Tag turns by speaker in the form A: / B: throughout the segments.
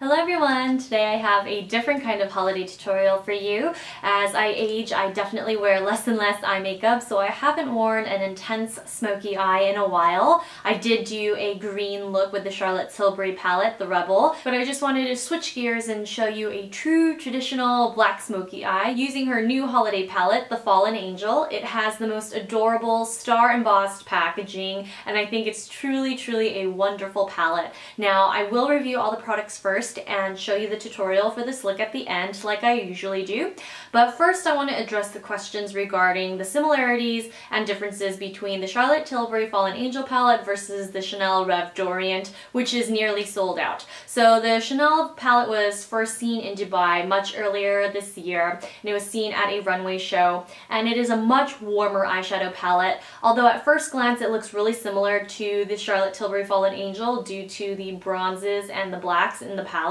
A: Hello everyone! Today I have a different kind of holiday tutorial for you. As I age, I definitely wear less and less eye makeup, so I haven't worn an intense smoky eye in a while. I did do a green look with the Charlotte Tilbury palette, the Rebel, but I just wanted to switch gears and show you a true traditional black smoky eye using her new holiday palette, the Fallen Angel. It has the most adorable star embossed packaging, and I think it's truly a wonderful palette. Now, I will review all the products first and show you the tutorial for this look at the end like I usually do. But first I want to address the questions regarding the similarities and differences between the Charlotte Tilbury Fallen Angel palette versus the Chanel Revs Orient, which is nearly sold out. So the Chanel palette was first seen in Dubai much earlier this year, and it was seen at a runway show, and it is a much warmer eyeshadow palette, although at first glance it looks really similar to the Charlotte Tilbury Fallen Angel due to the bronzes and the blacks in the palettes.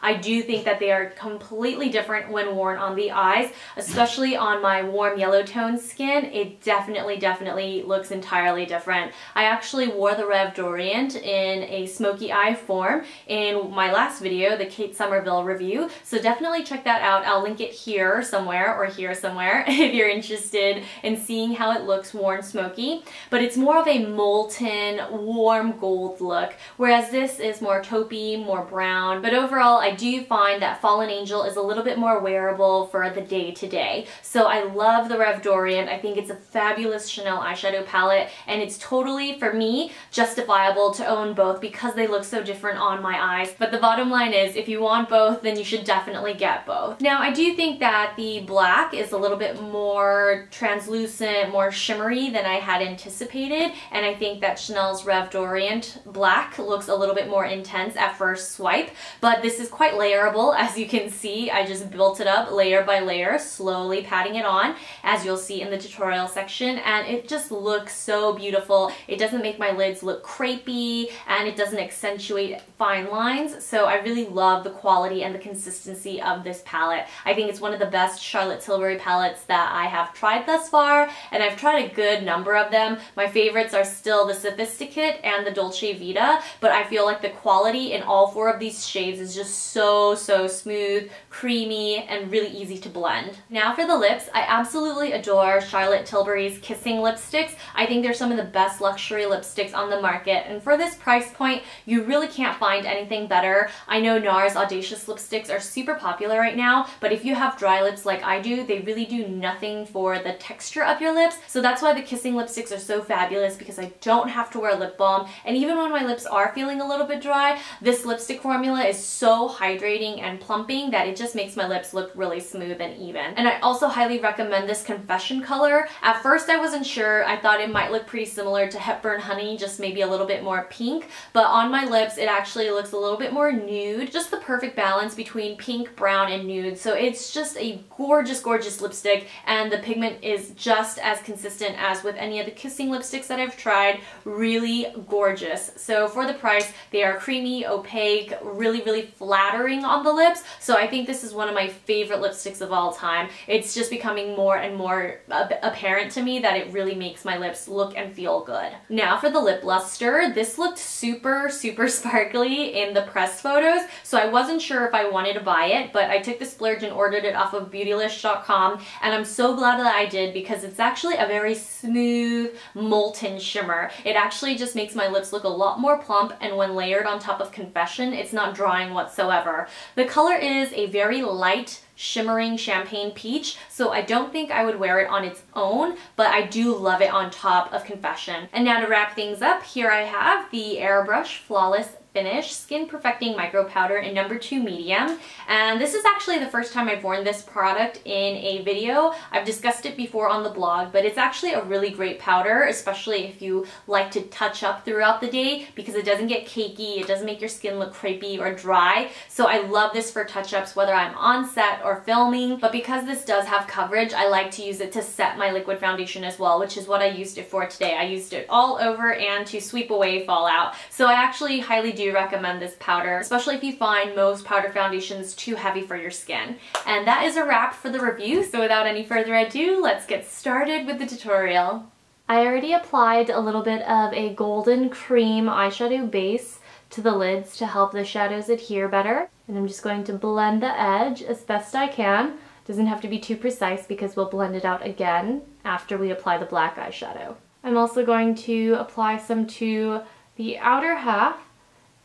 A: I do think that they are completely different when worn on the eyes, especially on my warm yellow tone skin. It definitely looks entirely different. I actually wore the Revs Orient in a smoky eye form in my last video, the Kate Somerville review, so definitely check that out. I'll link it here somewhere or here somewhere if you're interested in seeing how it looks worn smoky. But it's more of a molten, warm gold look, whereas this is more taupey, more brown. But overall, I do find that Fallen Angel is a little bit more wearable for the day-to-day. So I love the Revs Orient. I think it's a fabulous Chanel eyeshadow palette, and it's totally, for me, justifiable to own both because they look so different on my eyes. But the bottom line is, if you want both, then you should definitely get both. Now, I do think that the black is a little bit more translucent, more shimmery than I had anticipated, and I think that Chanel's Revs Orient black looks a little bit more intense at first swipe. But this is quite layerable, as you can see. I just built it up layer by layer, slowly patting it on, as you'll see in the tutorial section, and it just looks so beautiful. It doesn't make my lids look crepey, and it doesn't accentuate fine lines, so I really love the quality and the consistency of this palette. I think it's one of the best Charlotte Tilbury palettes that I have tried thus far, and I've tried a good number of them. My favorites are still the Sophisticate and the Dolce Vita, but I feel like the quality in all four of these shades is just so smooth, creamy, and really easy to blend. Now for the lips, I absolutely adore Charlotte Tilbury's Kissing lipsticks. I think they're some of the best luxury lipsticks on the market, and for this price point, you really can't find anything better. I know NARS Audacious lipsticks are super popular right now, but if you have dry lips like I do, they really do nothing for the texture of your lips, so that's why the Kissing lipsticks are so fabulous, because I don't have to wear lip balm, and even when my lips are feeling a little bit dry, this lipstick formula is so hydrating and plumping that it just makes my lips look really smooth and even. And I also highly recommend this Confession color. At first I wasn't sure. I thought it might look pretty similar to Hepburn Honey, just maybe a little bit more pink, but on my lips it actually looks a little bit more nude, just the perfect balance between pink, brown, and nude. So it's just a gorgeous lipstick, and the pigment is just as consistent as with any of the Kissing lipsticks that I've tried. Really gorgeous. So for the price, they are creamy, opaque, really flattering on the lips, so I think this is one of my favorite lipsticks of all time. It's just becoming more and more apparent to me that it really makes my lips look and feel good. Now for the lip luster, this looked super sparkly in the press photos, so I wasn't sure if I wanted to buy it, but I took the splurge and ordered it off of beautylish.com, and I'm so glad that I did because it's actually a very smooth, molten shimmer. It actually just makes my lips look a lot more plump, and when layered on top of Confession, it's not drying whatsoever. The color is a very light, shimmering champagne peach, so I don't think I would wear it on its own, but I do love it on top of Confession. And now to wrap things up, here I have the Airbrush Flawless Finish Skin Perfecting Micro Powder in number 2 medium, and this is actually the first time I've worn this product in a video. I've discussed it before on the blog, but it's actually a really great powder, especially if you like to touch up throughout the day, because it doesn't get cakey, it doesn't make your skin look crepey or dry. So I love this for touch-ups whether I'm on set or filming, but because this does have coverage, I like to use it to set my liquid foundation as well, which is what I used it for today. I used it all over and to sweep away fallout. So I actually highly do recommend this powder, especially if you find most powder foundations too heavy for your skin. And that is a wrap for the review, so without any further ado, let's get started with the tutorial. I already applied a little bit of a golden cream eyeshadow base to the lids to help the shadows adhere better. And I'm just going to blend the edge as best I can. Doesn't have to be too precise because we'll blend it out again after we apply the black eyeshadow. I'm also going to apply some to the outer half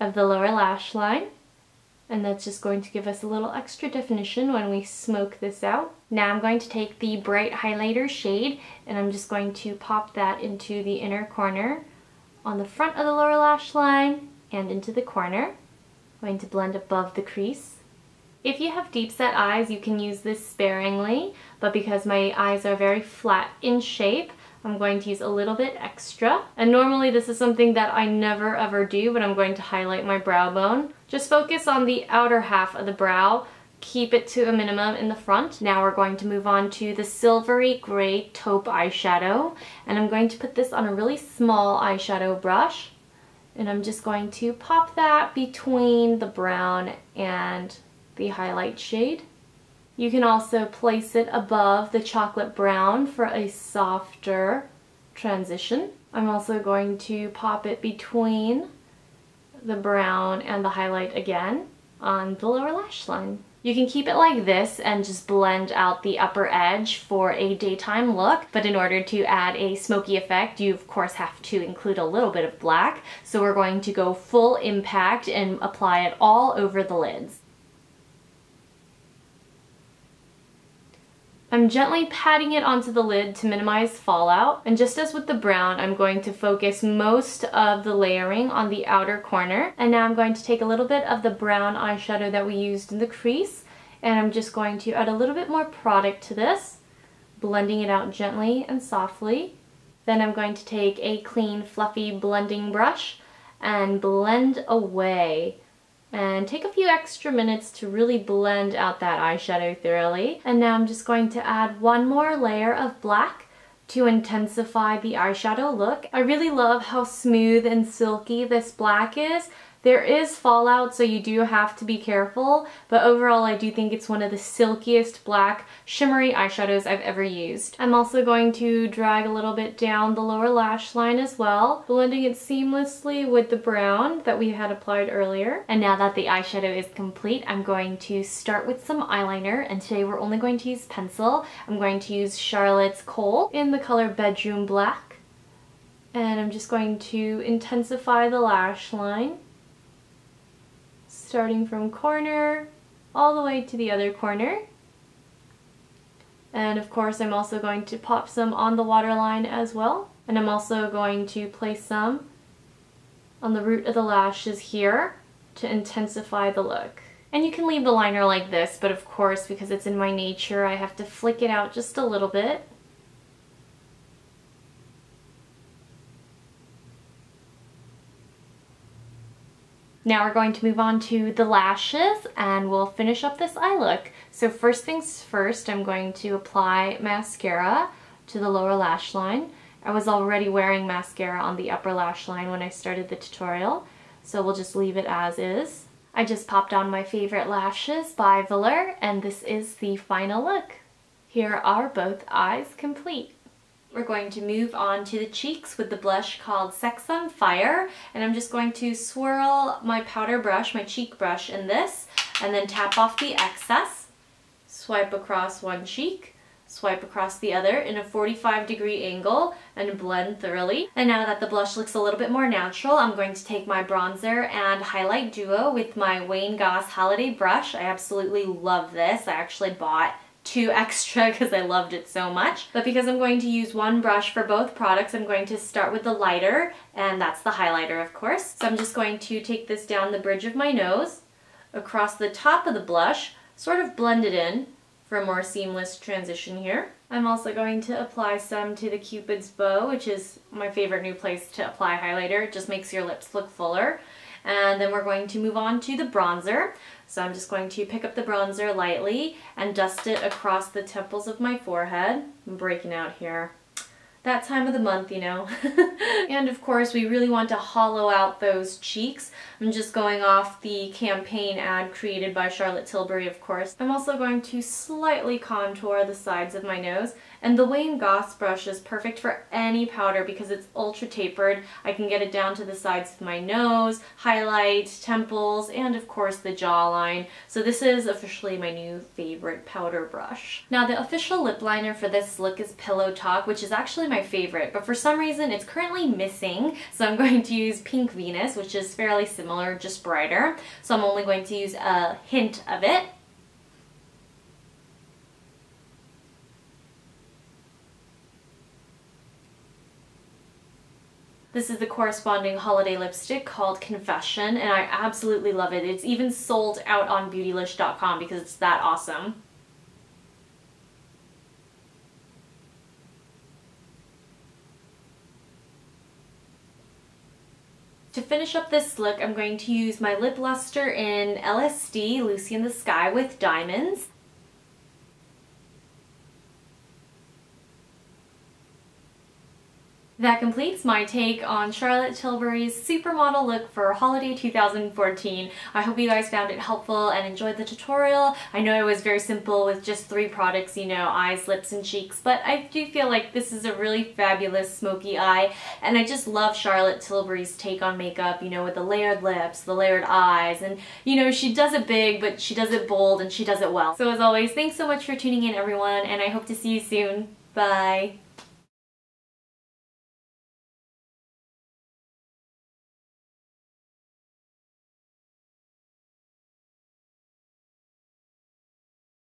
A: of the lower lash line. And that's just going to give us a little extra definition when we smoke this out. Now I'm going to take the bright highlighter shade and I'm just going to pop that into the inner corner on the front of the lower lash line and into the corner. I'm going to blend above the crease. If you have deep set eyes, you can use this sparingly, but because my eyes are very flat in shape, I'm going to use a little bit extra. And normally this is something that I never ever do, but I'm going to highlight my brow bone. Just focus on the outer half of the brow. Keep it to a minimum in the front. Now we're going to move on to the silvery gray taupe eyeshadow. And I'm going to put this on a really small eyeshadow brush. And I'm just going to pop that between the brown and the highlight shade. You can also place it above the chocolate brown for a softer transition. I'm also going to pop it between the brown and the highlight again on the lower lash line. You can keep it like this and just blend out the upper edge for a daytime look, but in order to add a smoky effect, you of course have to include a little bit of black. So we're going to go full impact and apply it all over the lids. I'm gently patting it onto the lid to minimize fallout, and just as with the brown, I'm going to focus most of the layering on the outer corner. And now I'm going to take a little bit of the brown eyeshadow that we used in the crease, and I'm just going to add a little bit more product to this, blending it out gently and softly. Then I'm going to take a clean, fluffy blending brush and blend away. And take a few extra minutes to really blend out that eyeshadow thoroughly. And now I'm just going to add one more layer of black to intensify the eyeshadow look. I really love how smooth and silky this black is. There is fallout, so you do have to be careful, but overall I do think it's one of the silkiest black shimmery eyeshadows I've ever used. I'm also going to drag a little bit down the lower lash line as well, blending it seamlessly with the brown that we had applied earlier. And now that the eyeshadow is complete, I'm going to start with some eyeliner, and today we're only going to use pencil. I'm going to use Charlotte's Kohl in the color Bedroom Black, and I'm just going to intensify the lash line, starting from corner all the way to the other corner. And of course I'm also going to pop some on the waterline as well. And I'm also going to place some on the root of the lashes here to intensify the look. And you can leave the liner like this, but of course because it's in my nature I have to flick it out just a little bit. Now we're going to move on to the lashes and we'll finish up this eye look. So first things first, I'm going to apply mascara to the lower lash line. I was already wearing mascara on the upper lash line when I started the tutorial, so we'll just leave it as is. I just popped on my favorite lashes by Velour, and this is the final look. Here are both eyes complete. We're going to move on to the cheeks with the blush called Sex on Fire, and I'm just going to swirl my powder brush, my cheek brush in this, and then tap off the excess, swipe across one cheek, swipe across the other in a 45-degree angle, and blend thoroughly. And now that the blush looks a little bit more natural, I'm going to take my bronzer and highlight duo with my Wayne Goss Holiday brush. I absolutely love this. I actually bought 2 extra because I loved it so much. But because I'm going to use one brush for both products, I'm going to start with the lighter, and that's the highlighter of course. So I'm just going to take this down the bridge of my nose, across the top of the blush, sort of blend it in for a more seamless transition here. I'm also going to apply some to the Cupid's bow, which is my favorite new place to apply highlighter. It just makes your lips look fuller. And then we're going to move on to the bronzer. So I'm just going to pick up the bronzer lightly and dust it across the temples of my forehead. I'm breaking out here. That time of the month, you know. And of course we really want to hollow out those cheeks. I'm just going off the campaign ad created by Charlotte Tilbury, of course. I'm also going to slightly contour the sides of my nose And the Wayne Goss brush is perfect for any powder because it's ultra tapered. I can get it down to the sides of my nose, highlight, temples, and of course the jawline. So this is officially my new favorite powder brush. Now the official lip liner for this look is Pillow Talk, which is actually my favorite, but for some reason it's currently missing. So I'm going to use Pink Venus, which is fairly similar, just brighter. So I'm only going to use a hint of it. This is the corresponding holiday lipstick called Confession, and I absolutely love it. It's even sold out on beautylish.com because it's that awesome. To finish up this look, I'm going to use my lip luster in LSD, Lucy in the Sky with Diamonds. That completes my take on Charlotte Tilbury's Supermodel look for holiday 2014. I hope you guys found it helpful and enjoyed the tutorial. I know it was very simple with just 3 products, you know, eyes, lips, and cheeks, but I do feel like this is a really fabulous smoky eye, and I just love Charlotte Tilbury's take on makeup, you know, with the layered lips, the layered eyes, and you know, she does it big, but she does it bold, and she does it well. So as always, thanks so much for tuning in, everyone, and I hope to see you soon. Bye!